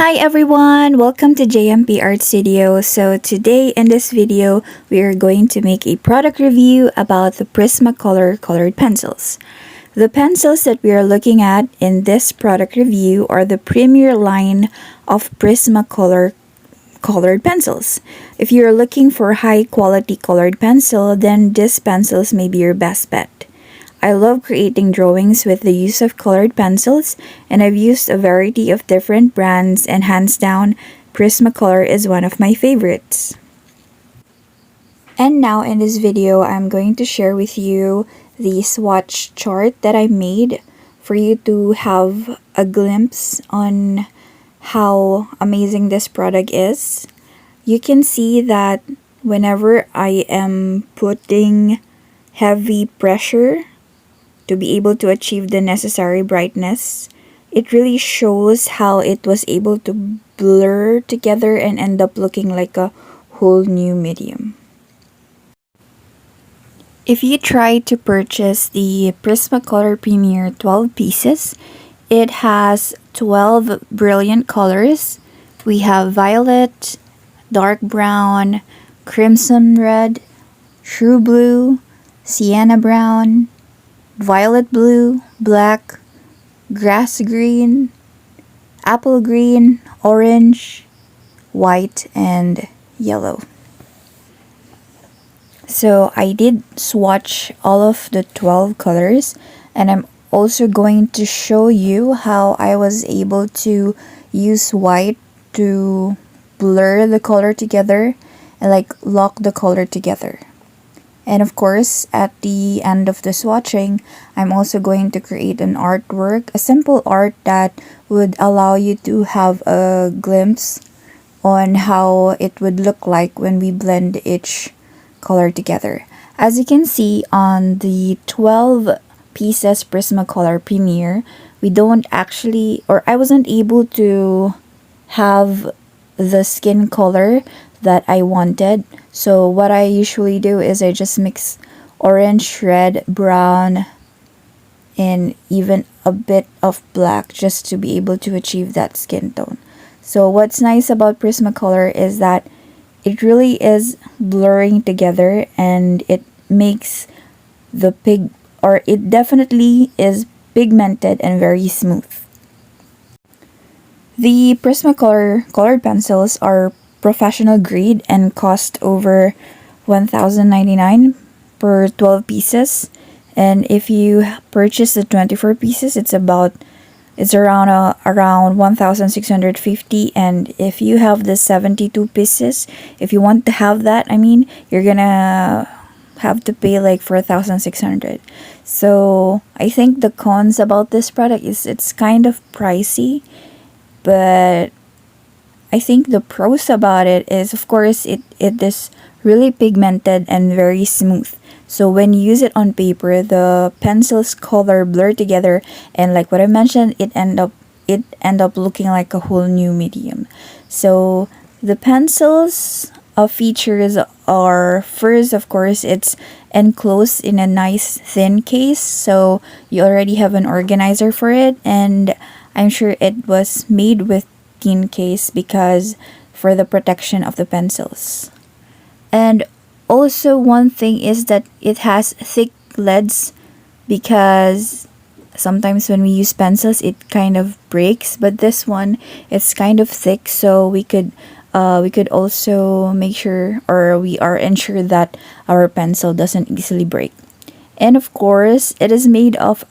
Hi everyone, welcome to JMP Art Studio. So today in this video, we are going to make a product review about the Prismacolor colored pencils. The pencils that we are looking at in this product review are the premier line of Prismacolor colored pencils. If you're looking for high quality colored pencil, then these pencils may be your best bet. I love creating drawings with the use of colored pencils, and I've used a variety of different brands, and hands down, Prismacolor is one of my favorites. And now in this video, I'm going to share with you the swatch chart that I made for you to have a glimpse on how amazing this product is. You can see that whenever I am putting heavy pressure to be able to achieve the necessary brightness, it really shows how it was able to blur together and end up looking like a whole new medium. If you try to purchase the Prismacolor Premier 12 pieces, it has 12 brilliant colors. We have violet, dark brown, crimson red, true blue, sienna brown, violet blue, black, grass green, apple green, orange, white, and yellow. So I did swatch all of the 12 colors, and I'm also going to show you how I was able to use white to blur the color together and lock the color together. And of course, at the end of the swatching, I'm also going to create an artwork, a simple art that would allow you to have a glimpse on how it would look like when we blend each color together. As you can see on the 12 pieces Prismacolor Premier, we don't actually, or I wasn't able to have the skin color that I wanted. So what I usually do is I just mix orange, red, brown, and even a bit of black just to be able to achieve that skin tone. So what's nice about Prismacolor is that it really is blurring together, and it makes it definitely is pigmented and very smooth. The Prismacolor colored pencils are professional grade and cost over $1,099 per 12 pieces, and if you purchase the 24 pieces, it's around 1,650. And if you have the 72 pieces, if you want to have that, you're gonna have to pay like 4,600. So I think the cons about this product is it's kind of pricey, but I think the pros about it is, of course, it is really pigmented and very smooth. So when you use it on paper, the pencil's color blur together, and like what I mentioned, it end up looking like a whole new medium. So the pencil's features are, first, of course, it's enclosed in a nice thin case, so you already have an organizer for it, and I'm sure it was made with thin case because for the protection of the pencils. And also one thing is that it has thick leads, because sometimes when we use pencils it kind of breaks, but this one, it's kind of thick, so we could also make sure, or we are ensured that our pencil doesn't easily break. And of course, it is made of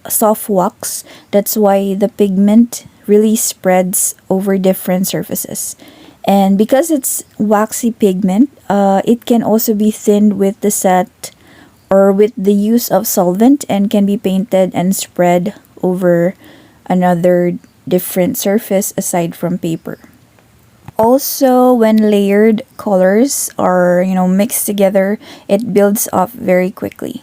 soft wax. That's why the pigment really spreads over different surfaces. And because it's waxy pigment, it can also be thinned with the set or with the use of solvent, and can be painted and spread over another different surface aside from paper. Also, when layered colors are mixed together, it builds up very quickly.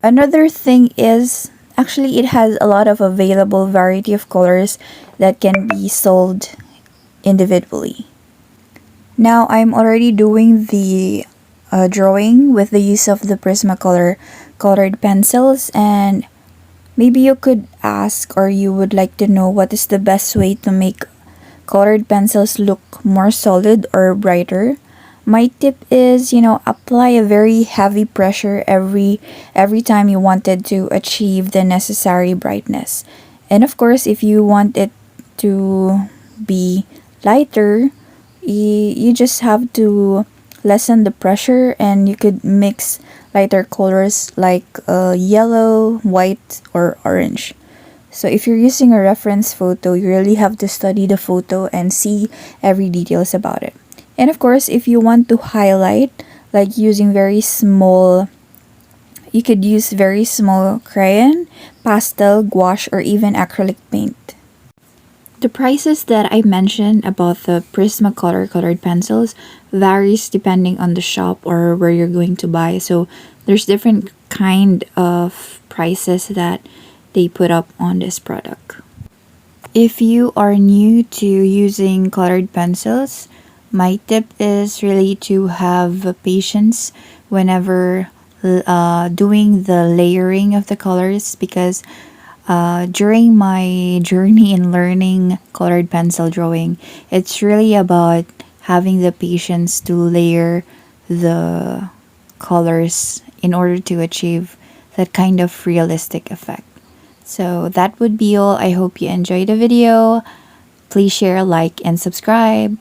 Another thing is, actually, it has a lot of available variety of colors that can be sold individually. Now I'm already doing the drawing with the use of the Prismacolor colored pencils, and maybe you could ask, or you would like to know, what is the best way to make colored pencils look more solid or brighter, my tip is, apply a very heavy pressure every time you wanted to achieve the necessary brightness. And of course, if you want it to be lighter, you just have to lessen the pressure, and you could mix lighter colors like yellow, white, or orange. So if you're using a reference photo, you really have to study the photo and see every details about it. And of course, if you want to highlight, like using very small, you could use very small crayon, pastel, gouache, or even acrylic paint. The prices that I mentioned about the Prismacolor colored pencils varies depending on the shop or where you're going to buy. So there's different kind of prices that they put up on this product. If you are new to using colored pencils, my tip is really to have patience whenever doing the layering of the colors, because during my journey in learning colored pencil drawing, it's really about having the patience to layer the colors in order to achieve that kind of realistic effect. So that would be all. I hope you enjoyed the video. Please share, like, and subscribe.